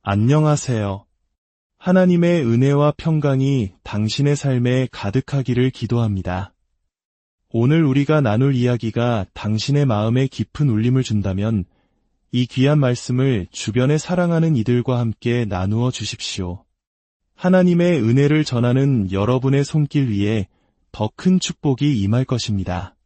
안녕하세요. 하나님의 은혜와 평강이 당신의 삶에 가득하기를 기도합니다. 오늘 우리가 나눌 이야기가 당신의 마음에 깊은 울림을 준다면 이 귀한 말씀을 주변에 사랑하는 이들과 함께 나누어 주십시오. 하나님의 은혜를 전하는 여러분의 손길 위에 더 큰 축복이 임할 것입니다.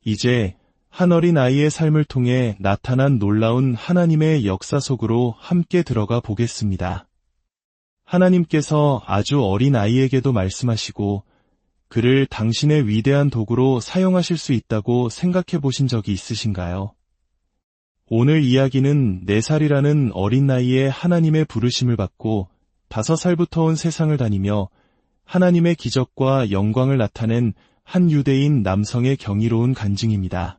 이제 한 어린아이의 삶을 통해 나타난 놀라운 하나님의 역사 속으로 함께 들어가 보겠습니다. 하나님께서 아주 어린 아이에게도 말씀하시고 그를 당신의 위대한 도구로 사용하실 수 있다고 생각해 보신 적이 있으신가요? 오늘 이야기는 4살이라는 어린 나이에 하나님의 부르심을 받고 5살부터 온 세상을 다니며 하나님의 기적과 영광을 나타낸 한 유대인 남성의 경이로운 간증입니다.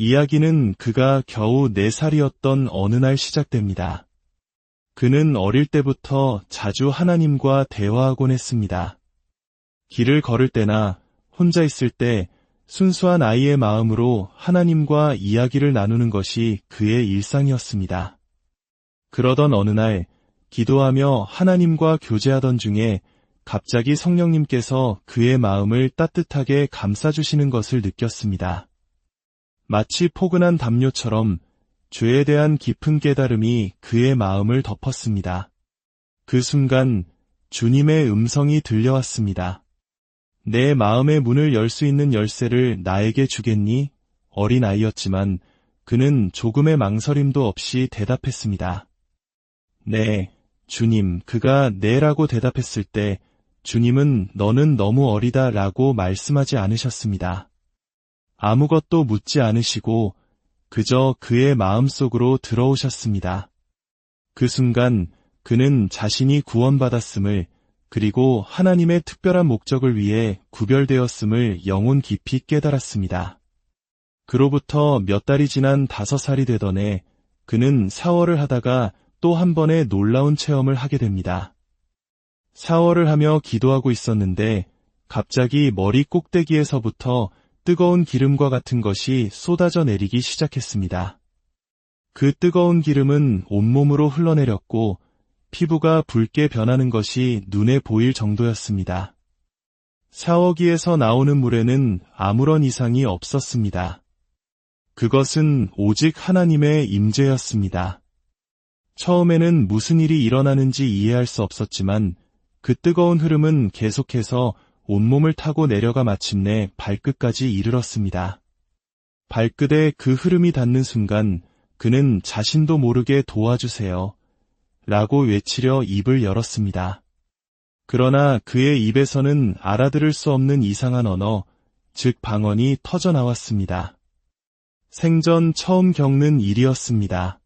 이야기는 그가 겨우 4살이었던 어느 날 시작됩니다. 그는 어릴 때부터 자주 하나님과 대화하곤 했습니다. 길을 걸을 때나 혼자 있을 때 순수한 아이의 마음으로 하나님과 이야기를 나누는 것이 그의 일상이었습니다. 그러던 어느 날 기도하며 하나님과 교제하던 중에 갑자기 성령님께서 그의 마음을 따뜻하게 감싸주시는 것을 느꼈습니다. 마치 포근한 담요처럼 죄에 대한 깊은 깨달음이 그의 마음을 덮었습니다. 그 순간 주님의 음성이 들려왔습니다. 내 마음의 문을 열 수 있는 열쇠를 나에게 주겠니? 어린 아이였지만 그는 조금의 망설임도 없이 대답했습니다. 네, 주님. 그가 네라고 대답했을 때 주님은 너는 너무 어리다 라고 말씀하지 않으셨습니다. 아무것도 묻지 않으시고 그저 그의 마음속으로 들어오셨습니다. 그 순간 그는 자신이 구원받았음을 그리고 하나님의 특별한 목적을 위해 구별되었음을 영혼 깊이 깨달았습니다. 그로부터 몇 달이 지난 5살이 되던 해 그는 샤워를 하다가 또 한 번의 놀라운 체험을 하게 됩니다. 샤워를 하며 기도하고 있었는데 갑자기 머리 꼭대기에서부터 뜨거운 기름과 같은 것이 쏟아져 내리기 시작했습니다. 그 뜨거운 기름은 온몸으로 흘러내렸고 피부가 붉게 변하는 것이 눈에 보일 정도였습니다. 샤워기에서 나오는 물에는 아무런 이상이 없었습니다. 그것은 오직 하나님의 임재였습니다. 처음에는 무슨 일이 일어나는지 이해할 수 없었지만 그 뜨거운 흐름은 계속해서 온몸을 타고 내려가 마침내 발끝까지 이르렀습니다. 발끝에 그 흐름이 닿는 순간 그는 자신도 모르게 도와주세요 라고 외치려 입을 열었습니다. 그러나 그의 입에서는 알아들을 수 없는 이상한 언어, 즉 방언이 터져 나왔습니다. 생전 처음 겪는 일이었습니다.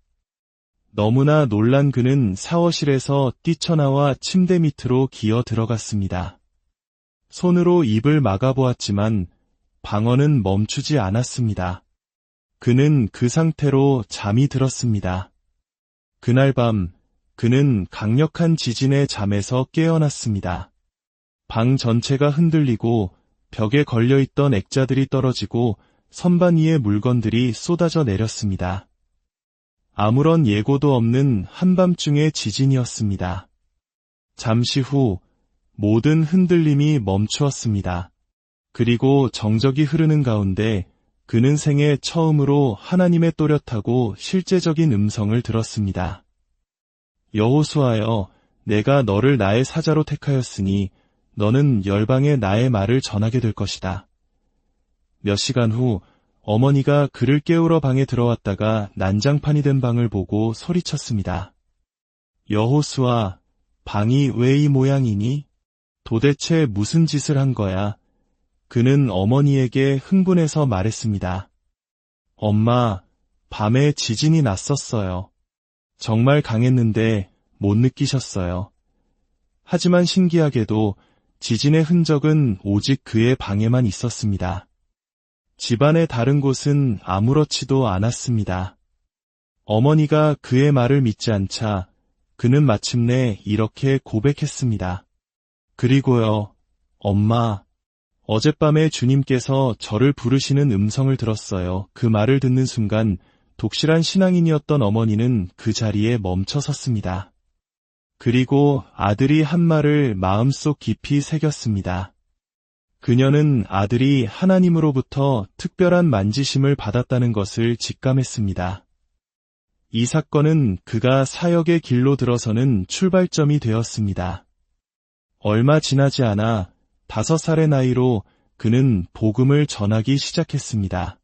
너무나 놀란 그는 샤워실에서 뛰쳐나와 침대 밑으로 기어 들어갔습니다. 손으로 입을 막아보았지만 방언은 멈추지 않았습니다. 그는 그 상태로 잠이 들었습니다. 그날 밤 그는 강력한 지진의 잠에서 깨어났습니다. 방 전체가 흔들리고 벽에 걸려있던 액자들이 떨어지고 선반 위의 물건들이 쏟아져 내렸습니다. 아무런 예고도 없는 한밤중의 지진이었습니다. 잠시 후 모든 흔들림이 멈추었습니다. 그리고 정적이 흐르는 가운데 그는 생애 처음으로 하나님의 또렷하고 실제적인 음성을 들었습니다. 여호수아여, 내가 너를 나의 사자로 택하였으니 너는 열방에 나의 말을 전하게 될 것이다. 몇 시간 후 어머니가 그를 깨우러 방에 들어왔다가 난장판이 된 방을 보고 소리쳤습니다. 여호수아, 방이 왜 이 모양이니? 도대체 무슨 짓을 한 거야? 그는 어머니에게 흥분해서 말했습니다. 엄마, 밤에 지진이 났었어요. 정말 강했는데 못 느끼셨어요. 하지만 신기하게도 지진의 흔적은 오직 그의 방에만 있었습니다. 집안의 다른 곳은 아무렇지도 않았습니다. 어머니가 그의 말을 믿지 않자 그는 마침내 이렇게 고백했습니다. 그리고요, 엄마, 어젯밤에 주님께서 저를 부르시는 음성을 들었어요. 그 말을 듣는 순간 독실한 신앙인이었던 어머니는 그 자리에 멈춰 섰습니다. 그리고 아들이 한 말을 마음속 깊이 새겼습니다. 그녀는 아들이 하나님으로부터 특별한 만지심을 받았다는 것을 직감했습니다. 이 사건은 그가 사역의 길로 들어서는 출발점이 되었습니다. 얼마 지나지 않아 5살의 나이로 그는 복음을 전하기 시작했습니다.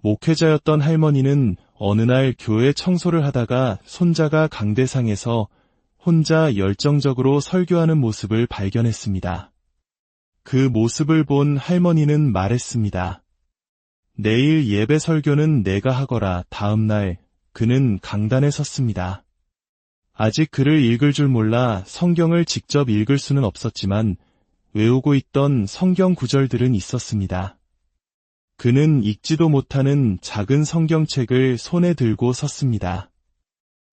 목회자였던 할머니는 어느 날 교회 청소를 하다가 손자가 강대상에서 혼자 열정적으로 설교하는 모습을 발견했습니다. 그 모습을 본 할머니는 말했습니다. 내일 예배 설교는 내가 하거라. 다음 날 그는 강단에 섰습니다. 아직 글을 읽을 줄 몰라 성경을 직접 읽을 수는 없었지만 외우고 있던 성경 구절들은 있었습니다. 그는 읽지도 못하는 작은 성경책을 손에 들고 섰습니다.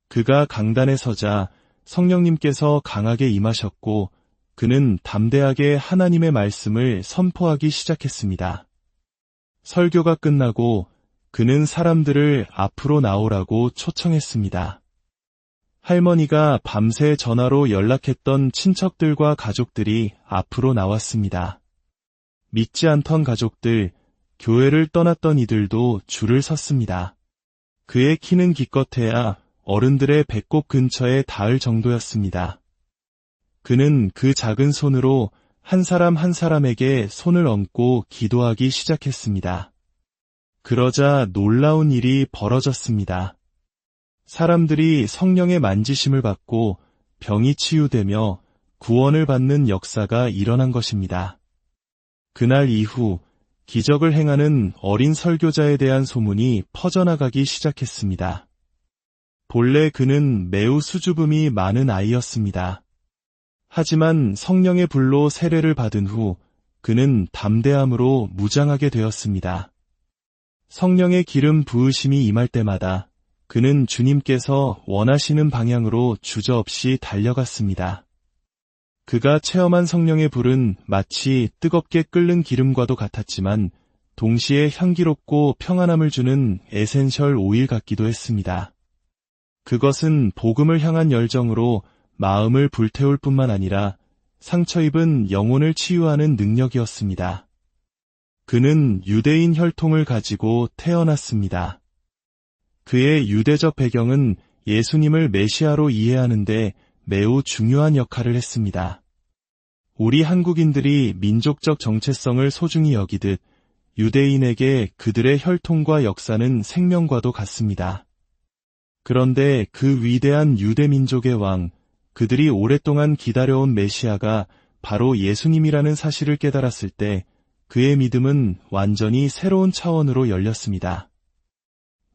그가 강단에 서자 성령님께서 강하게 임하셨고 그는 담대하게 하나님의 말씀을 선포하기 시작했습니다. 설교가 끝나고 그는 사람들을 앞으로 나오라고 초청했습니다. 할머니가 밤새 전화로 연락했던 친척들과 가족들이 앞으로 나왔습니다. 믿지 않던 가족들, 교회를 떠났던 이들도 줄을 섰습니다. 그의 키는 기껏해야 어른들의 배꼽 근처에 닿을 정도였습니다. 그는 그 작은 손으로 한 사람 한 사람에게 손을 얹고 기도하기 시작했습니다. 그러자 놀라운 일이 벌어졌습니다. 사람들이 성령의 만지심을 받고 병이 치유되며 구원을 받는 역사가 일어난 것입니다. 그날 이후 기적을 행하는 어린 설교자에 대한 소문이 퍼져나가기 시작했습니다. 본래 그는 매우 수줍음이 많은 아이였습니다. 하지만 성령의 불로 세례를 받은 후 그는 담대함으로 무장하게 되었습니다. 성령의 기름 부으심이 임할 때마다 그는 주님께서 원하시는 방향으로 주저없이 달려갔습니다. 그가 체험한 성령의 불은 마치 뜨겁게 끓는 기름과도 같았지만 동시에 향기롭고 평안함을 주는 에센셜 오일 같기도 했습니다. 그것은 복음을 향한 열정으로 마음을 불태울 뿐만 아니라 상처 입은 영혼을 치유하는 능력이었습니다. 그는 유대인 혈통을 가지고 태어났습니다. 그의 유대적 배경은 예수님을 메시아로 이해하는데 매우 중요한 역할을 했습니다. 우리 한국인들이 민족적 정체성을 소중히 여기듯 유대인에게 그들의 혈통과 역사는 생명과도 같습니다. 그런데 그 위대한 유대 민족의 왕, 그들이 오랫동안 기다려온 메시아가 바로 예수님이라는 사실을 깨달았을 때 그의 믿음은 완전히 새로운 차원으로 열렸습니다.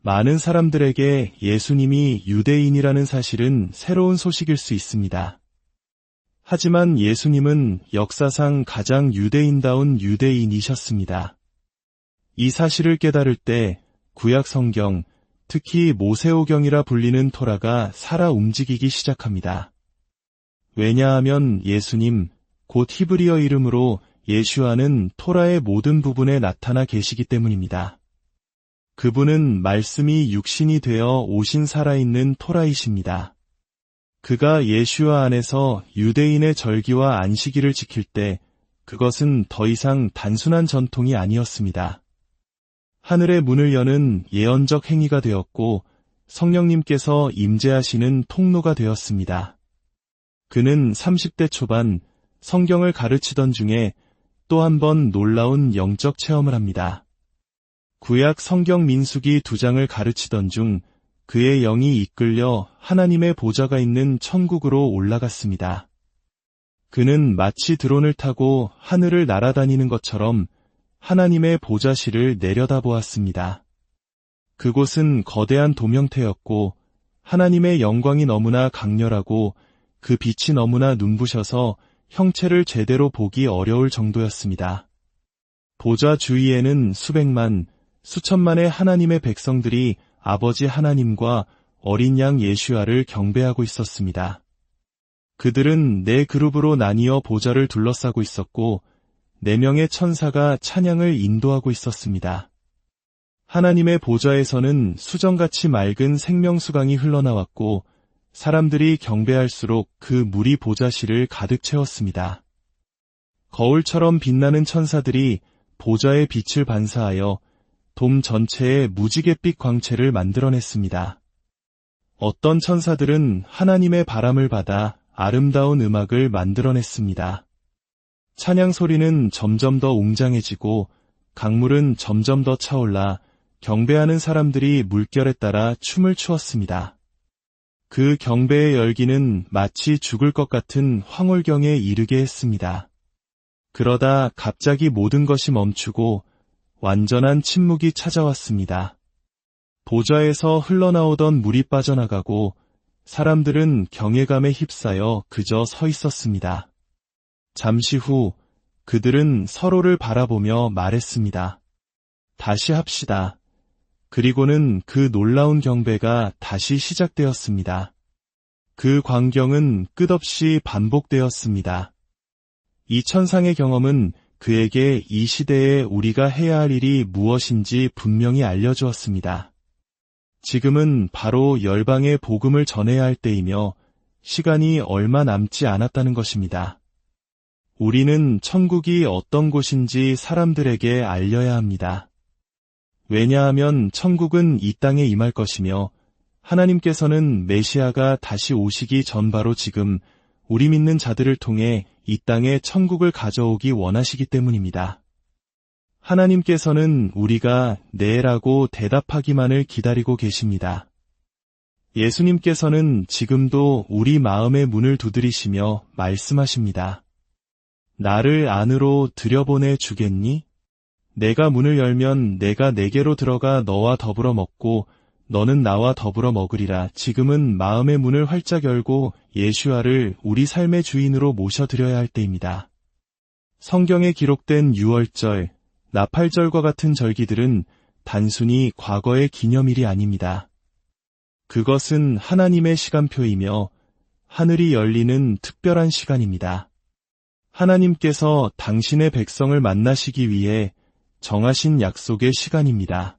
많은 사람들에게 예수님이 유대인이라는 사실은 새로운 소식일 수 있습니다. 하지만 예수님은 역사상 가장 유대인다운 유대인이셨습니다. 이 사실을 깨달을 때 구약 성경, 특히 모세오경이라 불리는 토라가 살아 움직이기 시작합니다. 왜냐하면 예수님, 곧 히브리어 이름으로 예슈아는 토라의 모든 부분에 나타나 계시기 때문입니다. 그분은 말씀이 육신이 되어 오신 살아있는 토라이십니다. 그가 예슈아 안에서 유대인의 절기와 안식일을 지킬 때 그것은 더 이상 단순한 전통이 아니었습니다. 하늘의 문을 여는 예언적 행위가 되었고 성령님께서 임재하시는 통로가 되었습니다. 그는 30대 초반 성경을 가르치던 중에 또 한 번 놀라운 영적 체험을 합니다. 구약 성경 민수기 2장을 가르치던 중 그의 영이 이끌려 하나님의 보좌가 있는 천국으로 올라갔습니다. 그는 마치 드론을 타고 하늘을 날아다니는 것처럼 하나님의 보좌실을 내려다보았습니다. 그곳은 거대한 도명태였고 하나님의 영광이 너무나 강렬하고 그 빛이 너무나 눈부셔서 형체를 제대로 보기 어려울 정도였습니다. 보좌 주위에는 수백만, 수천만의 하나님의 백성들이 아버지 하나님과 어린 양 예슈아를 경배하고 있었습니다. 그들은 4그룹으로 나뉘어 보좌를 둘러싸고 있었고 4명의 천사가 찬양을 인도하고 있었습니다. 하나님의 보좌에서는 수정같이 맑은 생명수강이 흘러나왔고 사람들이 경배할수록 그 물이 보좌실을 가득 채웠습니다. 거울처럼 빛나는 천사들이 보좌의 빛을 반사하여 돔 전체에 무지갯빛 광채를 만들어냈습니다. 어떤 천사들은 하나님의 바람을 받아 아름다운 음악을 만들어냈습니다. 찬양 소리는 점점 더 웅장해지고 강물은 점점 더 차올라 경배하는 사람들이 물결에 따라 춤을 추었습니다. 그 경배의 열기는 마치 죽을 것 같은 황홀경에 이르게 했습니다. 그러다 갑자기 모든 것이 멈추고 완전한 침묵이 찾아왔습니다. 보좌에서 흘러나오던 물이 빠져나가고 사람들은 경외감에 휩싸여 그저 서 있었습니다. 잠시 후 그들은 서로를 바라보며 말했습니다. 다시 합시다. 그리고는 그 놀라운 경배가 다시 시작되었습니다. 그 광경은 끝없이 반복되었습니다. 이 천상의 경험은 그에게 이 시대에 우리가 해야 할 일이 무엇인지 분명히 알려주었습니다. 지금은 바로 열방에 복음을 전해야 할 때이며 시간이 얼마 남지 않았다는 것입니다. 우리는 천국이 어떤 곳인지 사람들에게 알려야 합니다. 왜냐하면 천국은 이 땅에 임할 것이며 하나님께서는 메시아가 다시 오시기 전 바로 지금 우리 믿는 자들을 통해 이 땅에 천국을 가져오기 원하시기 때문입니다. 하나님께서는 우리가 네라고 대답하기만을 기다리고 계십니다. 예수님께서는 지금도 우리 마음의 문을 두드리시며 말씀하십니다. 나를 안으로 들여보내 주겠니? 내가 문을 열면 내가 내게로 들어가 너와 더불어 먹고 너는 나와 더불어 먹으리라. 지금은 마음의 문을 활짝 열고 예수아를 우리 삶의 주인으로 모셔드려야 할 때입니다. 성경에 기록된 유월절, 나팔절과 같은 절기들은 단순히 과거의 기념일이 아닙니다. 그것은 하나님의 시간표이며 하늘이 열리는 특별한 시간입니다. 하나님께서 당신의 백성을 만나시기 위해 정하신 약속의 시간입니다.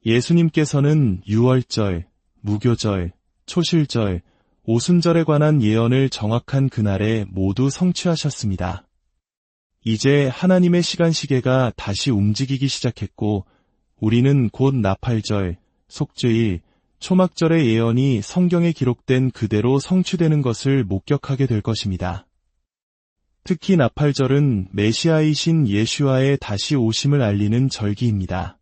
예수님께서는 유월절, 무교절, 초실절, 오순절에 관한 예언을 정확한 그날에 모두 성취하셨습니다. 이제 하나님의 시간 시계가 다시 움직이기 시작했고 우리는 곧 나팔절, 속죄일, 초막절의 예언이 성경에 기록된 그대로 성취되는 것을 목격하게 될 것입니다. 특히 나팔절은 메시아이신 예수아의 다시 오심을 알리는 절기입니다.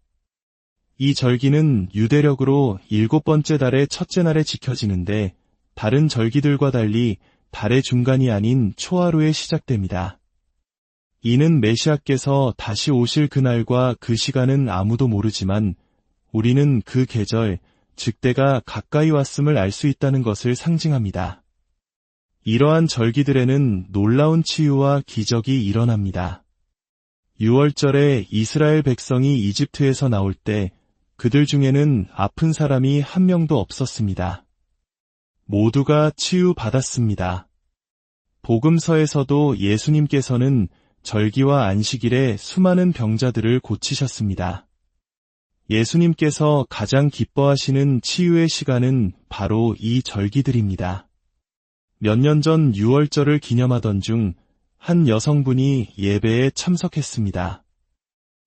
이 절기는 유대력으로 7번째 달의 첫째 날에 지켜지는데 다른 절기들과 달리 달의 중간이 아닌 초하루에 시작됩니다. 이는 메시아께서 다시 오실 그날과 그 시간은 아무도 모르지만 우리는 그 계절, 즉 때가 가까이 왔음을 알 수 있다는 것을 상징합니다. 이러한 절기들에는 놀라운 치유와 기적이 일어납니다. 유월절에 이스라엘 백성이 이집트에서 나올 때 그들 중에는 아픈 사람이 한 명도 없었습니다. 모두가 치유받았습니다. 복음서에서도 예수님께서는 절기와 안식일에 수많은 병자들을 고치셨습니다. 예수님께서 가장 기뻐하시는 치유의 시간은 바로 이 절기들입니다. 몇 년 전 유월절을 기념하던 중 한 여성분이 예배에 참석했습니다.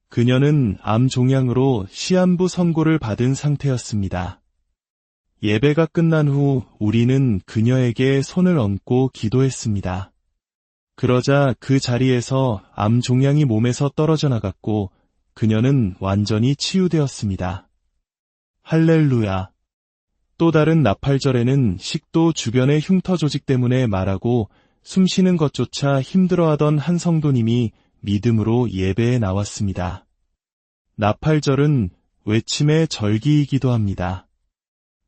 그녀는 암 종양으로 시한부 선고를 받은 상태였습니다. 예배가 끝난 후 우리는 그녀에게 손을 얹고 기도했습니다. 그러자 그 자리에서 암 종양이 몸에서 떨어져 나갔고 그녀는 완전히 치유되었습니다. 할렐루야. 또 다른 나팔절에는 식도 주변의 흉터 조직 때문에 말하고 숨쉬는 것조차 힘들어하던 한 성도님이 믿음으로 예배에 나왔습니다. 나팔절은 외침의 절기이기도 합니다.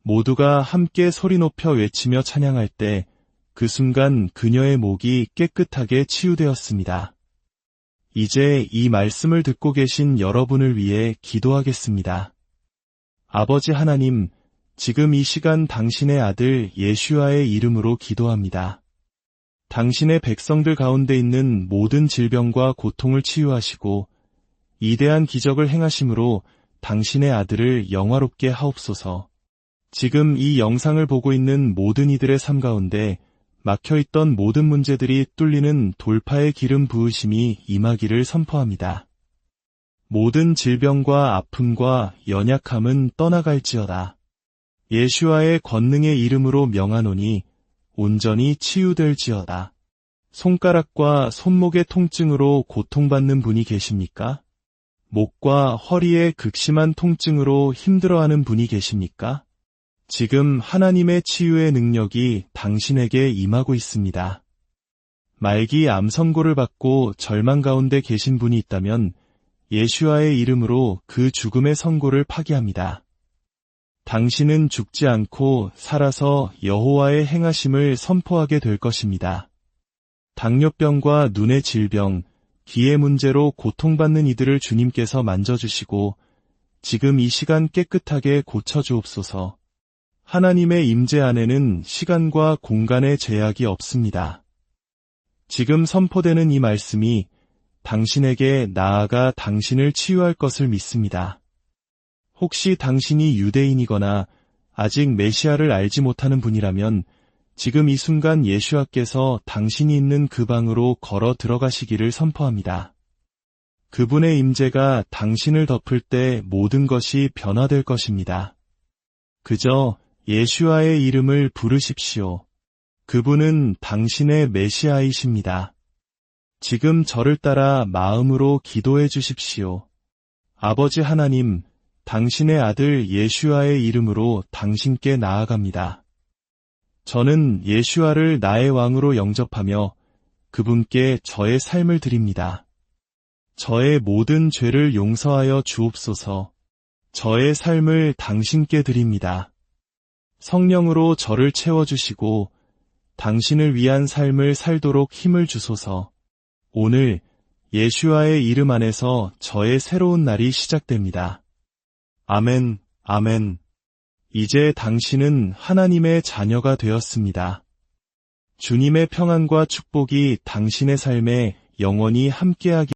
모두가 함께 소리 높여 외치며 찬양할 때 그 순간 그녀의 목이 깨끗하게 치유되었습니다. 이제 이 말씀을 듣고 계신 여러분을 위해 기도하겠습니다. 아버지 하나님, 지금 이 시간 당신의 아들 예수아의 이름으로 기도합니다. 당신의 백성들 가운데 있는 모든 질병과 고통을 치유하시고 이대한 기적을 행하심으로 당신의 아들을 영화롭게 하옵소서. 지금 이 영상을 보고 있는 모든 이들의 삶 가운데 막혀있던 모든 문제들이 뚫리는 돌파의 기름 부으심이 임하기를 선포합니다. 모든 질병과 아픔과 연약함은 떠나갈지어다. 예수와의 권능의 이름으로 명하노니 온전히 치유될지어다. 손가락과 손목의 통증으로 고통받는 분이 계십니까? 목과 허리의 극심한 통증으로 힘들어하는 분이 계십니까? 지금 하나님의 치유의 능력이 당신에게 임하고 있습니다. 말기 암 선고를 받고 절망 가운데 계신 분이 있다면 예수와의 이름으로 그 죽음의 선고를 파기합니다. 당신은 죽지 않고 살아서 여호와의 행하심을 선포하게 될 것입니다. 당뇨병과 눈의 질병, 기의 문제로 고통받는 이들을 주님께서 만져주시고 지금 이 시간 깨끗하게 고쳐주옵소서. 하나님의 임재 안에는 시간과 공간의 제약이 없습니다. 지금 선포되는 이 말씀이 당신에게 나아가 당신을 치유할 것을 믿습니다. 혹시 당신이 유대인이거나 아직 메시아를 알지 못하는 분이라면 지금 이 순간 예수와께서 당신이 있는 그 방으로 걸어 들어가시기를 선포합니다. 그분의 임재가 당신을 덮을 때 모든 것이 변화될 것입니다. 그저 예수와의 이름을 부르십시오. 그분은 당신의 메시아이십니다. 지금 저를 따라 마음으로 기도해 주십시오. 아버지 하나님, 당신의 아들 예수와의 이름으로 당신께 나아갑니다. 저는 예수와를 나의 왕으로 영접하며 그분께 저의 삶을 드립니다. 저의 모든 죄를 용서하여 주옵소서. 저의 삶을 당신께 드립니다. 성령으로 저를 채워주시고 당신을 위한 삶을 살도록 힘을 주소서. 오늘 예수와의 이름 안에서 저의 새로운 날이 시작됩니다. 아멘, 아멘. 이제 당신은 하나님의 자녀가 되었습니다. 주님의 평안과 축복이 당신의 삶에 영원히 함께하기